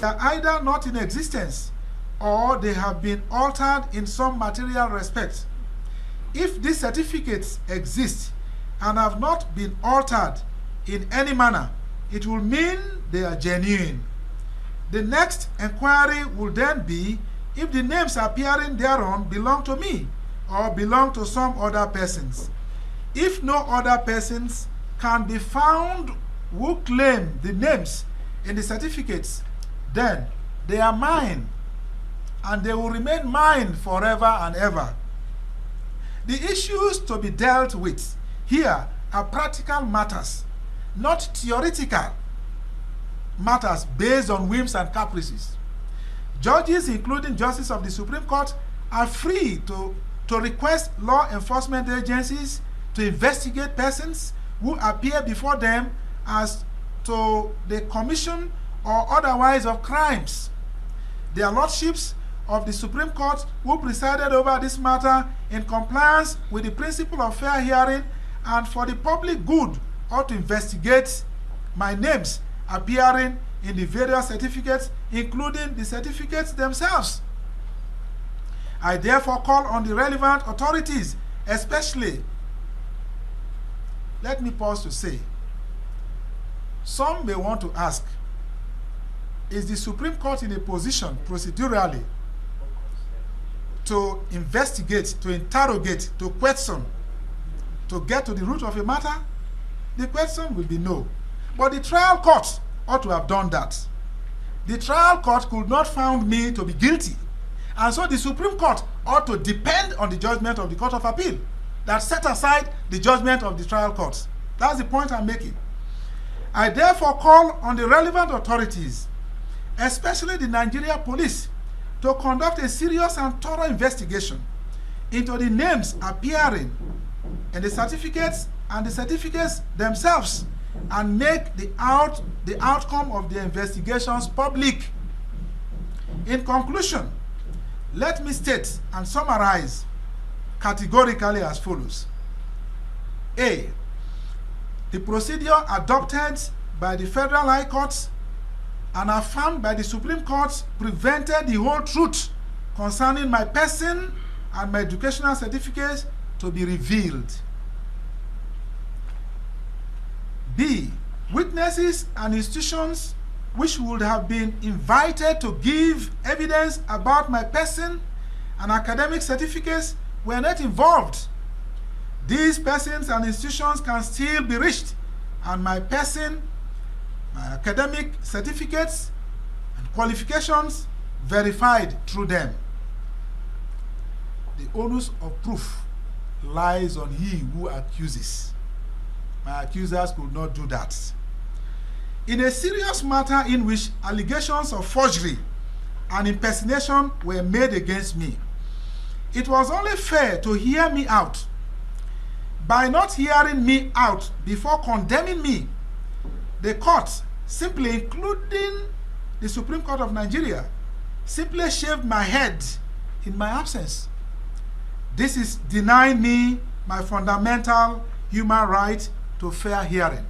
They are either not in existence or they have been altered in some material respect. If these certificates exist and have not been altered in any manner, it will mean they are genuine. The next inquiry will then be if the names appearing thereon belong to me or belong to some other persons. If no other persons can be found who claim the names in the certificates, then they are mine, and they will remain mine forever and ever. The issues to be dealt with here are practical matters, not theoretical matters based on whims and caprices. Judges, including justices of the Supreme Court, are free to request law enforcement agencies to investigate persons who appear before them as to the commission or otherwise of crimes. Their lordships of the Supreme Court, who presided over this matter in compliance with the principle of fair hearing and for the public good, ought to investigate my names appearing in the various certificates, including the certificates themselves. I therefore call on the relevant authorities, especially, let me pause to say, some may want to ask, is the Supreme Court in a position procedurally to investigate, to interrogate, to question, to get to the root of a matter? The question will be no. But the trial court ought to have done that. The trial court could not find me to be guilty. And so the Supreme Court ought to depend on the judgment of the Court of Appeal that set aside the judgment of the trial court. That's the point I'm making. I therefore call on the relevant authorities, especially the Nigeria police, to conduct a serious and thorough investigation into the names appearing in the certificates and the certificates themselves, and make the outcome of the investigations public. In conclusion, let me state and summarize categorically as follows. A. The procedure adopted by the Federal High Court and affirmed by the Supreme Court prevented the whole truth concerning my person and my educational certificates to be revealed. B. Witnesses and institutions which would have been invited to give evidence about my person and academic certificates were not involved. These persons and institutions can still be reached, and my person, my academic certificates and qualifications verified through them. The onus of proof lies on he who accuses. My accusers could not do that. In a serious matter in which allegations of forgery and impersonation were made against me, it was only fair to hear me out. By not hearing me out before condemning me, the court, simply including the Supreme Court of Nigeria, simply shaved my head in my absence. This is denying me my fundamental human right to fair hearing.